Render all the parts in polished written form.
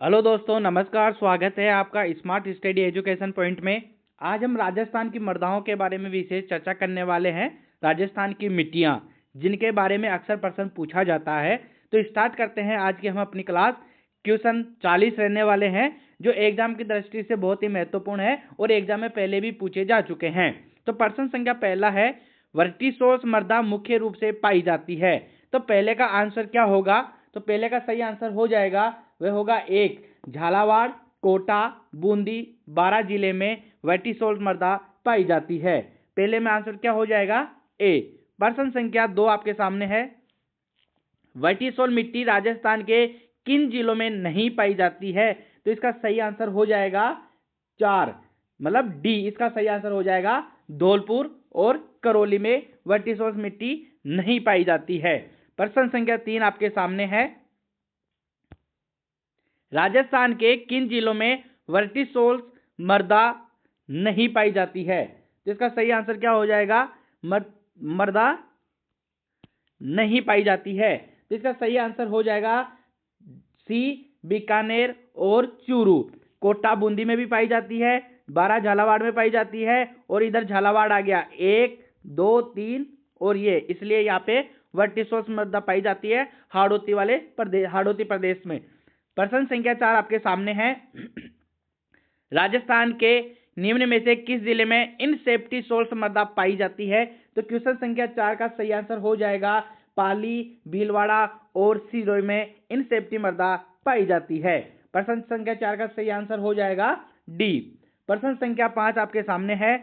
Hello दोस्तों, नमस्कार। स्वागत है आपका स्मार्ट स्टडी एजुकेशन पॉइंट में। आज हम राजस्थान की मृदाओं के बारे में विशेष चर्चा करने वाले हैं। राजस्थान की मिट्टियाँ, जिनके बारे में अक्सर प्रश्न पूछा जाता है। तो स्टार्ट करते हैं आज की हम अपनी क्लास। क्वेश्चन 40 रहने वाले हैं, जो एग्जाम की दृष्टि से बहुत ही महत्वपूर्ण है और एग्जाम में पहले भी पूछे जा चुके हैं। तो प्रश्न संख्या पहला है, वर्टिसोर्स मृदा मुख्य रूप से पाई जाती है। तो पहले का आंसर क्या होगा? तो पहले का सही आंसर हो जाएगा, वह होगा एक, झालावाड़, कोटा, बूंदी, बारां जिले में वर्टिसोर्स मृदा पाई जाती है। पहले में आंसर क्या हो जाएगा? ए। प्रश्न संख्या 2 आपके सामने है, वर्टिसोर्स मिट्टी राजस्थान के किन जिलों में नहीं पाई जाती है? तो इसका सही आंसर हो जाएगा 4, मतलब डी। इसका सही आंसर हो जाएगा धौलपुर और करौली में वर्टिसोर्स मिट्टी नहीं पाई जाती है। प्रश्न संख्या 3 आपके सामने है, राजस्थान के किन जिलों में वर्टिसोर्स मृदा नहीं पाई जाती है? तो इसका सही आंसर क्या हो जाएगा? मृदा नहीं पाई जाती है। तो इसका सही आंसर हो जाएगा सी, बीकानेर और चूरू। कोटा बूंदी में भी पाई जाती है, बारां झालावाड़ में पाई जाती है, और इधर झालावाड़ आ गया 1, 2, 3 और ये, इसलिए यहाँ पे वर्टिसोर्स मृदा पाई जाती है हाड़ौती प्रदेश में। प्रश्न संख्या 4 आपके सामने है, राजस्थान के निम्न में से किस जिले में इनसेप्टी सोर्स मृदा पाई जाती है? तो क्वेश्चन संख्या 4 का सही आंसर हो जाएगा पाली, भीलवाड़ा और सिरोही में इनसेप्टी मृदा पाई जाती है। प्रश्न संख्या 4 का सही आंसर हो जाएगा डी। प्रश्न संख्या 5 आपके सामने है,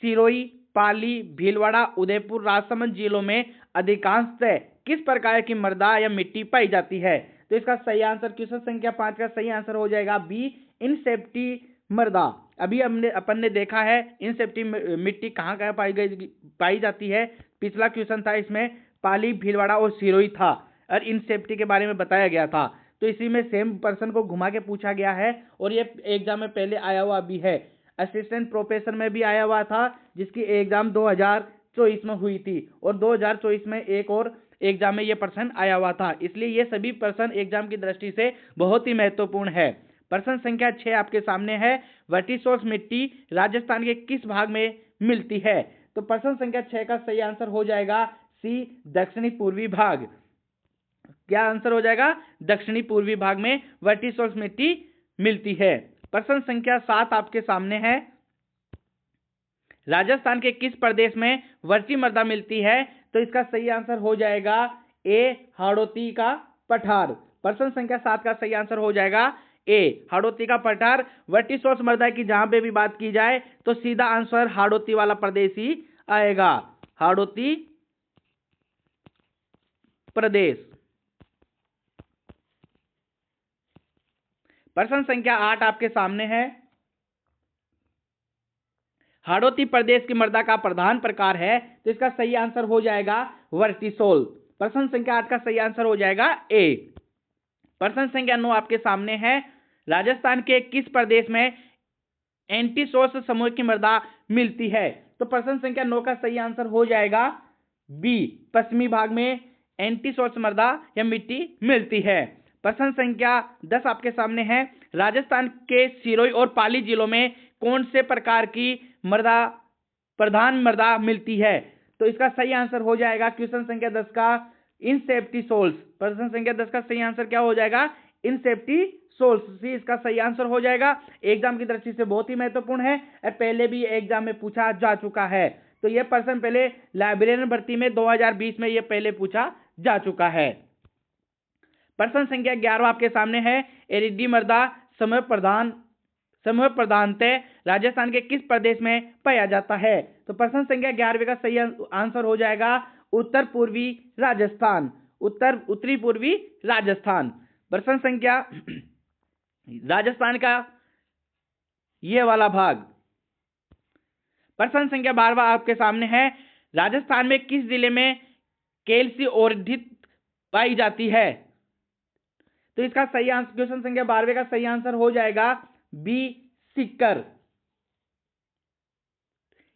सिरोही, पाली, भीलवाड़ा, उदयपुर, राजसमंद जिलों में अधिकांशतः किस प्रकार की मृदा या मिट्टी पाई जाती है? तो इसका सही आंसर, क्वेश्चन संख्या 5 का सही आंसर हो जाएगा बी, इनसेप्टी मृदा। अभी अपन ने देखा है इनसेप्टी मिट्टी कहाँ कहाँ पाई जाती है। पिछला क्वेश्चन था, इसमें पाली, भीलवाड़ा और सिरोही था और इनसेप्टी के बारे में बताया गया था। तो इसी में सेम पर्सन को घुमा के पूछा गया है और ये एग्जाम में पहले आया हुआ भी है। असिस्टेंट प्रोफेसर में भी आया हुआ था, जिसकी एग्जाम 2024 में हुई थी, और 2024 में एक और एग्जाम में ये प्रश्न आया हुआ था। इसलिए ये सभी प्रश्न एग्जाम की दृष्टि से बहुत ही महत्वपूर्ण है। प्रश्न संख्या 6 आपके सामने है, वर्टिसोर्स मिट्टी राजस्थान के किस भाग में मिलती है? तो प्रश्न संख्या 6 का सही आंसर हो जाएगा सी, दक्षिणी पूर्वी भाग। क्या आंसर हो जाएगा? दक्षिणी पूर्वी भाग में वर्टिसोर्स मिट्टी मिलती है। प्रश्न संख्या 7 आपके सामने है, राजस्थान के किस प्रदेश में वर्टी मृदा मिलती है? तो इसका सही आंसर हो जाएगा ए, हाड़ौती का पठार। प्रश्न संख्या 7 का सही आंसर हो जाएगा ए, हाड़ौती का पठार। वर्टिसोर्स मृदा की जहां पे भी बात की जाए तो सीधा आंसर हाड़ौती वाला प्रदेश ही आएगा, हाड़ौती प्रदेश। प्रश्न संख्या 8 आपके सामने है, हाड़ौती प्रदेश की मृदा का प्रधान प्रकार है। तो इसका सही आंसर हो जाएगा वर्टिसोल। प्रश्न संख्या 8 का सही आंसर हो जाएगा ए। प्रश्न संख्या 9 आपके सामने है, राजस्थान के किस प्रदेश में एंटीसोर्स समूह की मृदा मिलती है? तो प्रश्न संख्या 9 का सही आंसर हो जाएगा बी, पश्चिमी भाग में एंटीसोर्स मृदा या मिट्टी मिलती है। प्रश्न संख्या 10 आपके सामने है, राजस्थान के सिरोही और पाली जिलों में कौन से प्रकार की मृदा, प्रधान मृदा मिलती है? तो इसका सही आंसर हो जाएगा क्वेश्चन संख्या 10 का इनसेप्टी सोल्स। प्रश्न संख्या 10 का सही आंसर क्या हो जाएगा? इनसेप्टी सोल्स, सी इसका सही आंसर हो जाएगा। एग्जाम की दृष्टि से बहुत ही महत्वपूर्ण है और पहले भी एग्जाम में पूछा जा चुका है। तो यह प्रश्न पहले लाइब्रेरियन भर्ती में 2020 में यह पहले पूछा जा चुका है। प्रश्न संख्या 11 आपके सामने है, एरिडी मृदा समूह प्रधानतः राजस्थान के किस प्रदेश में पाया जाता है? तो प्रश्न संख्या 11 का सही आंसर हो जाएगा उत्तर पूर्वी राजस्थान, उत्तरी पूर्वी राजस्थान। प्रश्न संख्या राजस्थान का ये वाला भाग। प्रश्न संख्या 12 आपके सामने है, राजस्थान में किस जिले में कैल्सी ओर्धित पाई जाती है? तो इसका सही आंसर, क्वेश्चन संख्या 12 का सही आंसर हो जाएगा बी, सीकर।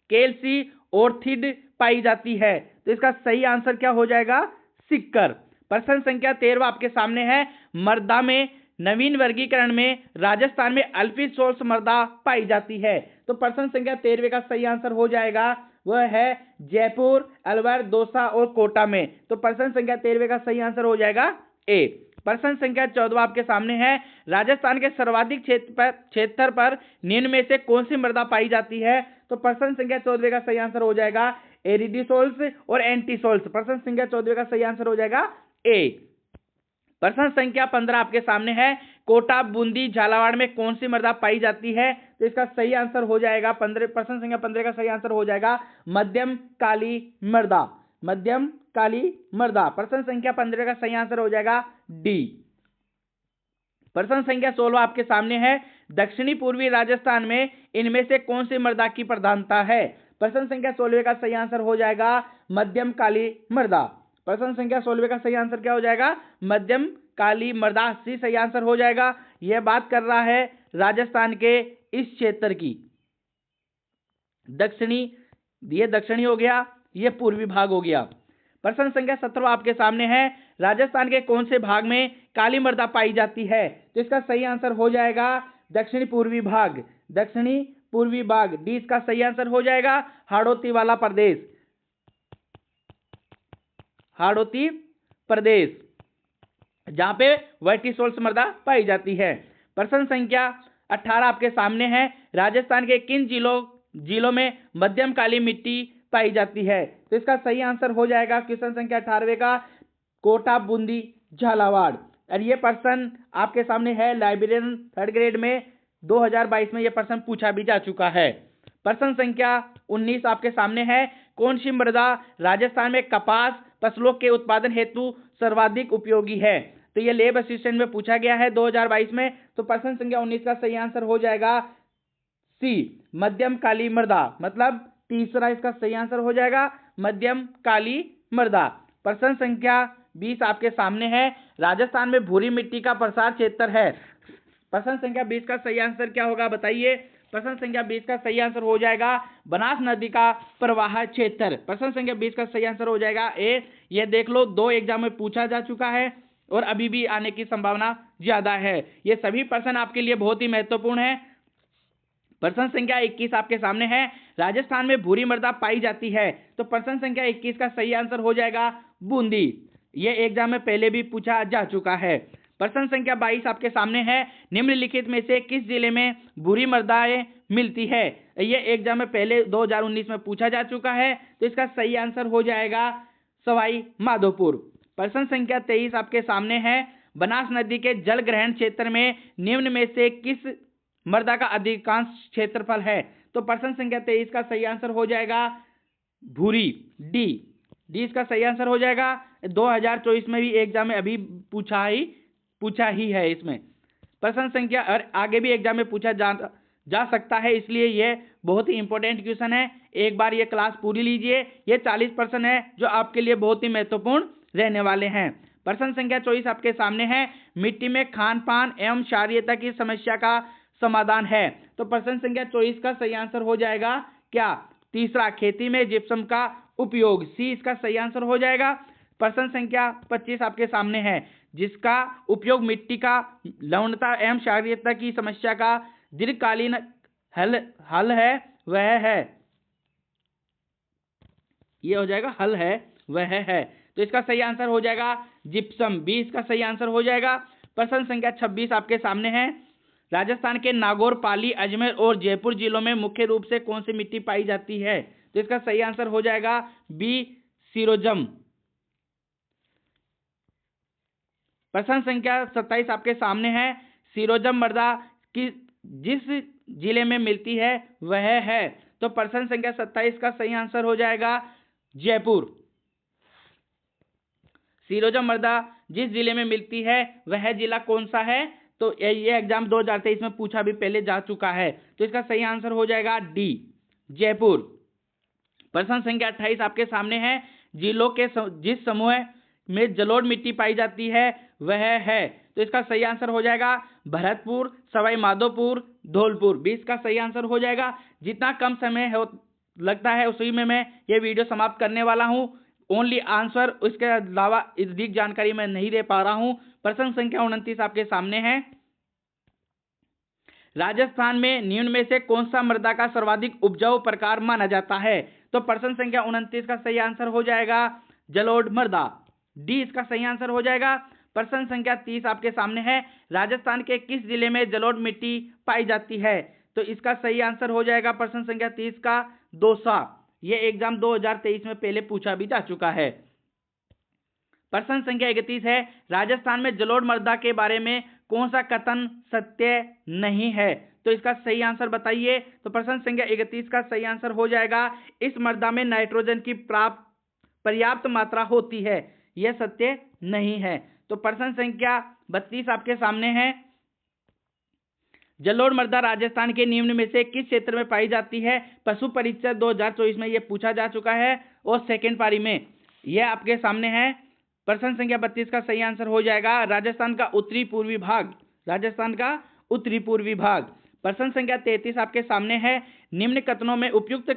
कैल्सी ओर्थिड पाई जाती है, तो इसका सही आंसर क्या हो जाएगा? सीकर। प्रश्न संख्या 13 आपके सामने है, मृदा में नवीन वर्गीकरण में राजस्थान में अल्फी सोल्स मृदा पाई जाती है। तो प्रश्न संख्या 13 का सही आंसर हो जाएगा वह है जयपुर, अलवर, दौसा और कोटा में। तो प्रश्न संख्या 13 का सही आंसर हो जाएगा ए। प्रश्न संख्या 14 आपके सामने है, राजस्थान के सर्वाधिक क्षेत्र पर निम्न में से कौन सी मृदा पाई जाती है। तो प्रश्न संख्या 14 का सही आंसर हो जाएगा एरिडीसोल्स और एंटीसोल्स। प्रश्न संख्या 14 का सही आंसर हो जाएगा ए। प्रश्न संख्या 15 आपके सामने है, कोटा, बूंदी, झालावाड़ में कौन सी मृदा पाई जाती है। तो इसका सही आंसर हो जाएगा प्रश्न संख्या 15 का सही आंसर हो जाएगा मध्यम काली मृदा। मध्यम काली मृदा। प्रश्न संख्या 15 का सही आंसर हो जाएगा डी। प्रश्न संख्या 16 आपके सामने है, दक्षिणी पूर्वी राजस्थान में इनमें से कौन सी मृदा की प्रधानता है। प्रश्न संख्या 16 का सही आंसर हो जाएगा मध्यम काली मृदा। प्रश्न संख्या 16 का सही आंसर क्या हो जाएगा, मध्यम काली मृदा। सी सही आंसर हो जाएगा। यह बात कर रहा है राजस्थान के इस क्षेत्र की। दक्षिणी, ये दक्षिणी हो गया, ये पूर्वी भाग हो गया। प्रश्न संख्या 17 आपके सामने है, राजस्थान के कौन से भाग में काली मृदा पाई जाती है। तो इसका सही आंसर हो जाएगा दक्षिणी पूर्वी भाग। दक्षिणी पूर्वी भाग, डी इसका सही आंसर हो जाएगा। हाड़ौती वाला प्रदेश, हाड़ौती प्रदेश, जहां पे वर्टिसोल्स मृदा पाई जाती है। प्रश्न संख्या 18 आपके सामने है, राजस्थान के किन जिलों में मध्यम काली मिट्टी पाई जाती है। तो इसका सही आंसर हो जाएगा क्वेश्चन संख्या 18 का कोटा, बूंदी, झालावाड़। और ये प्रश्न आपके सामने है लाइब्रेरियन 3rd ग्रेड में 2022 में यह प्रश्न पूछा भी जा चुका है। प्रश्न संख्या 19 आपके सामने है, कौन सी मृदा राजस्थान में कपास फसलों के उत्पादन हेतु सर्वाधिक उपयोगी है। तो ये लेब असिस्टेंट में पूछा गया है 2022 में। तो प्रश्न संख्या 19 का सही आंसर हो जाएगा सी, मध्यम काली मृदा। मतलब तीसरा इसका सही आंसर हो जाएगा मध्यम काली मृदा। प्रश्न संख्या 20 आपके सामने है, राजस्थान में भूरी मिट्टी का प्रसार क्षेत्र है। प्रश्न संख्या 20 का सही आंसर क्या होगा बताइए। प्रश्न संख्या 20 का सही आंसर हो जाएगा बनास नदी का प्रवाह क्षेत्र। प्रश्न संख्या 20 का सही आंसर हो जाएगा ए। ये देख लो, 2 एग्जाम में पूछा जा चुका है और अभी भी आने की संभावना ज्यादा है। ये सभी प्रश्न आपके लिए बहुत ही महत्वपूर्ण है। प्रश्न संख्या 21 आपके सामने है, राजस्थान में भूरी मृदा पाई जाती है। तो प्रश्न संख्या 21 का सही आंसर हो जाएगा बूंदी। ये एग्जाम में पहले भी पूछा जा चुका है। प्रश्न संख्या 22 आपके सामने है, निम्नलिखित में से किस जिले में भूरी मृदाएं मिलती है। ये एग्जाम में पहले 2019 में पूछा जा चुका है। तो इसका सही आंसर हो जाएगा सवाई माधोपुर। प्रश्न संख्या 23 आपके सामने है, बनास नदी के जल ग्रहण क्षेत्र में निम्न में से किस मृदा का अधिकांश क्षेत्रफल है। तो प्रश्न संख्या 23 का सही आंसर हो जाएगा भूरी, डी। डी इसका सही आंसर हो जाएगा। 2024 में भी एग्जाम में अभी पूछा ही है इसमें प्रश्न संख्या, और आगे भी एग्जाम में पूछा जा सकता है, इसलिए ये बहुत ही इंपॉर्टेंट क्वेश्चन है। एक बार ये क्लास पूरी लीजिए। ये 40% है जो आपके लिए बहुत ही महत्वपूर्ण रहने वाले हैं। प्रश्न संख्या 24 आपके सामने है, मिट्टी में खान पान एवं क्षारीयता की समस्या का समाधान है। तो प्रश्न संख्या 24 का सही आंसर हो जाएगा क्या, तीसरा, खेती में जिप्सम का उपयोग। सी इसका सही आंसर हो जाएगा। प्रश्न संख्या 25 आपके सामने है, जिसका उपयोग मिट्टी का लवणता एवं क्षारीयता की समस्या का दीर्घकालीन हल है वह है, ये हो जाएगा हल है वह है। तो इसका सही आंसर हो जाएगा जिप्सम, बी इसका सही आंसर हो जाएगा। प्रश्न संख्या 26 आपके सामने है, राजस्थान के नागौर, पाली, अजमेर और जयपुर जिलों में मुख्य रूप से कौन सी मिट्टी पाई जाती है। तो इसका सही आंसर हो जाएगा बी, सीरोजम। प्रश्न संख्या 27 आपके सामने है, सीरोजम मृदा की जिस जिले में मिलती है वह है। तो प्रश्न संख्या 27 का सही आंसर हो जाएगा जयपुर। सीरोजम मृदा जिस जिले में मिलती है वह जिला कौन सा है। तो ये एग्जाम 2023 में पूछा भी पहले जा चुका है। तो इसका सही आंसर हो जाएगा डी, जयपुर। प्रश्न संख्या 28 आपके सामने है, जिलों के जिस समूह में जलोढ़ मिट्टी पाई जाती है वह है। तो इसका सही आंसर हो जाएगा भरतपुर, सवाई माधोपुर, धौलपुर। 20 का सही आंसर हो जाएगा। जितना कम समय लगता है उसी में मैं ये वीडियो समाप्त करने वाला हूँ। ओनली आंसर, उसके अलावा अधिक जानकारी मैं नहीं दे पा रहा हूं। प्रश्न संख्या 29 आपके सामने है। राजस्थान में निम्न में से कौन सा मृदा का सर्वाधिक उपजाऊ प्रकार माना जाता है? तो प्रश्न संख्या 29 का सही आंसर हो जाएगा जलोढ़ मृदा, डी इसका सही आंसर हो जाएगा। प्रश्न संख्या 30 आपके सामने है। राजस्थान के किस जिले में जलोढ़ मिट्टी पाई जाती है? तो इसका सही आंसर हो जाएगा प्रश्न संख्या 30 का दौसा। यह एग्जाम 2023 में पहले पूछा भी जा चुका है। प्रश्न संख्या 31 है। राजस्थान में जलोढ़ मृदा के बारे में कौन सा कथन सत्य नहीं है? तो इसका सही आंसर बताइए। तो प्रश्न संख्या 31 का सही आंसर हो जाएगा इस मृदा में नाइट्रोजन की पर्याप्त मात्रा होती है, यह सत्य नहीं है। तो प्रश्न संख्या 32 आपके सामने है। जलोढ़ मृदा राजस्थान के निम्न में से किस क्षेत्र में पाई जाती है? पशु परीक्षा 2024 में यह पूछा जा चुका है और सेकेंड पारी में यह आपके सामने है। प्रश्न संख्या 32 का सही आंसर हो जाएगा राजस्थान का उत्तरी पूर्वी भाग, राजस्थान का उत्तरी पूर्वी भाग। प्रश्न संख्या 33 आपके सामने है। निम्न कथनों में उपयुक्त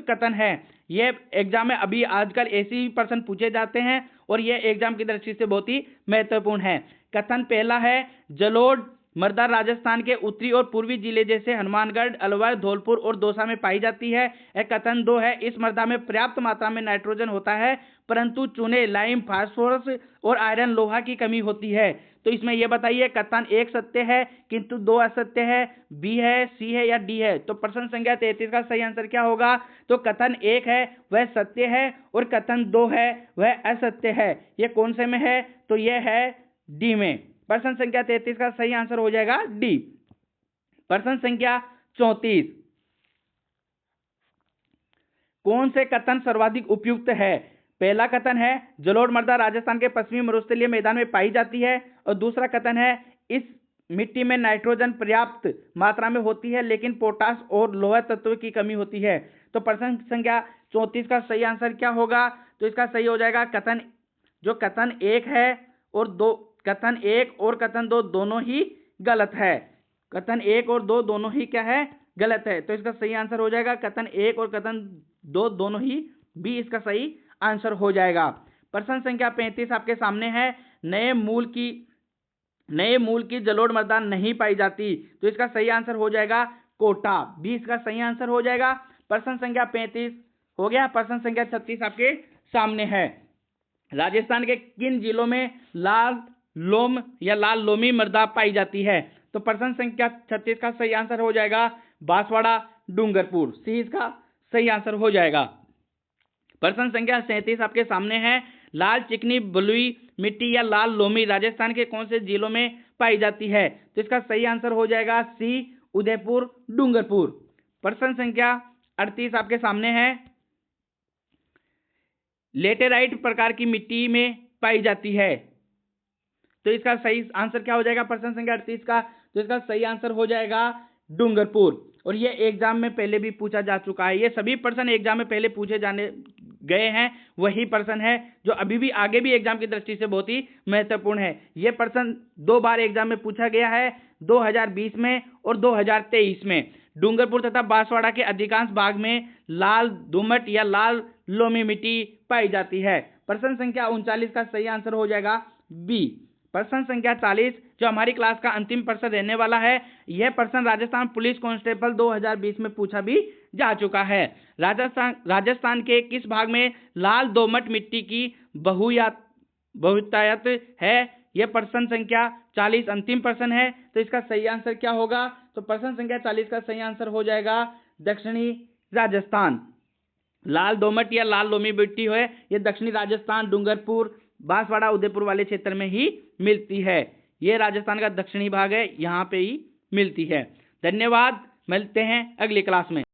कथन है। यह एग्जाम में अभी आजकल ऐसे ही प्रश्न पूछे जाते हैं और यह एग्जाम की दृष्टि से बहुत ही महत्वपूर्ण है। कथन पहला है, जलोढ़ मृदा राजस्थान के उत्तरी और पूर्वी जिले जैसे हनुमानगढ़, अलवर, धौलपुर और दौसा में पाई जाती है। कथन 2 है, इस मृदा में पर्याप्त मात्रा में नाइट्रोजन होता है परंतु चूने, लाइम, फास्फोरस और आयरन, लोहा की कमी होती है। तो इसमें यह बताइए कथन 1 सत्य है किंतु 2 असत्य है, बी है, सी है या डी है? तो प्रश्न संख्या 33 का सही आंसर क्या होगा? तो कथन 1 है वह सत्य है और कथन 2 है वह असत्य है। यह कौन से में है? तो यह है डी में। प्रश्न संख्या 33 का सही आंसर हो जाएगा डी। प्रश्न संख्या 34, कौन से कथन सर्वाधिक उपयुक्त है? पहला कथन है, जलोढ़ मृदा राजस्थान के पश्चिमी मरुस्थलीय मैदान में पाई जाती है और दूसरा कथन है, इस मिट्टी में नाइट्रोजन पर्याप्त मात्रा में होती है लेकिन पोटास और लोहा तत्व की कमी होती है। तो प्रश्न संख्या 34 का सही आंसर क्या होगा? तो इसका सही हो जाएगा कथन 1 है और कथन 1 और कथन 2 दोनों ही गलत है। कथन 1 और 2 दोनों ही क्या है? गलत है। तो इसका सही आंसर हो जाएगा कथन 1 और कथन 2 दोनों ही बी इसका सही आंसर हो जाएगा। प्रश्न संख्या 35 आपके सामने है। नए मूल की जलोढ़ मृदा नहीं पाई जाती, तो इसका सही आंसर हो जाएगा कोटा, बी इसका सही आंसर हो जाएगा। प्रश्न संख्या 35 हो गया। प्रश्न संख्या 36 आपके सामने है। राजस्थान के किन जिलों में लाल लोमी मृदा पाई जाती है? तो प्रश्न संख्या 36 का सही आंसर हो जाएगा बांसवाड़ा, डूंगरपुर, सी इसका सही आंसर हो जाएगा। प्रश्न संख्या 37 आपके सामने है। लाल चिकनी बलुई मिट्टी या लाल लोमी राजस्थान के कौन से जिलों में पाई जाती है? तो इसका सही आंसर हो जाएगा सी, उदयपुर, डूंगरपुर। प्रश्न संख्या 38 आपके सामने है। लेटेराइट प्रकार की मिट्टी में पाई जाती है, तो इसका सही आंसर क्या हो जाएगा प्रश्न संख्या 38 का? तो इसका सही आंसर हो जाएगा डूंगरपुर। और ये एग्जाम में पहले भी पूछा जा चुका है। ये सभी प्रश्न एग्जाम में पहले पूछे जाने गए हैं, वही प्रश्न है जो अभी भी आगे भी एग्जाम की दृष्टि से बहुत ही महत्वपूर्ण है। ये प्रश्न 2 बार एग्जाम में पूछा गया है, 2020 में और 2023 में। डूंगरपुर तथा बांसवाड़ा के अधिकांश भाग में लाल दोमट या लाल लोमी मिट्टी पाई जाती है। प्रश्न संख्या 39 का सही आंसर हो जाएगा बी। प्रश्न संख्या 40 जो हमारी क्लास का अंतिम प्रश्न रहने वाला है, यह प्रश्न राजस्थान पुलिस कांस्टेबल 2020 में पूछा भी जा चुका है। राजस्थान के किस भाग में लाल दोमट मिट्टी की बहुतायत है? यह प्रश्न संख्या 40 अंतिम प्रश्न है, तो इसका सही आंसर क्या होगा? तो प्रश्न संख्या 40 का सही आंसर हो जाएगा दक्षिणी राजस्थान। लाल दोमट या लाल लोमी मिट्टी है, यह दक्षिणी राजस्थान, डूंगरपुर, बांसवाड़ा, उदयपुर वाले क्षेत्र में ही मिलती है। यह राजस्थान का दक्षिणी भाग है, यहाँ पे ही मिलती है। धन्यवाद, मिलते हैं अगली क्लास में।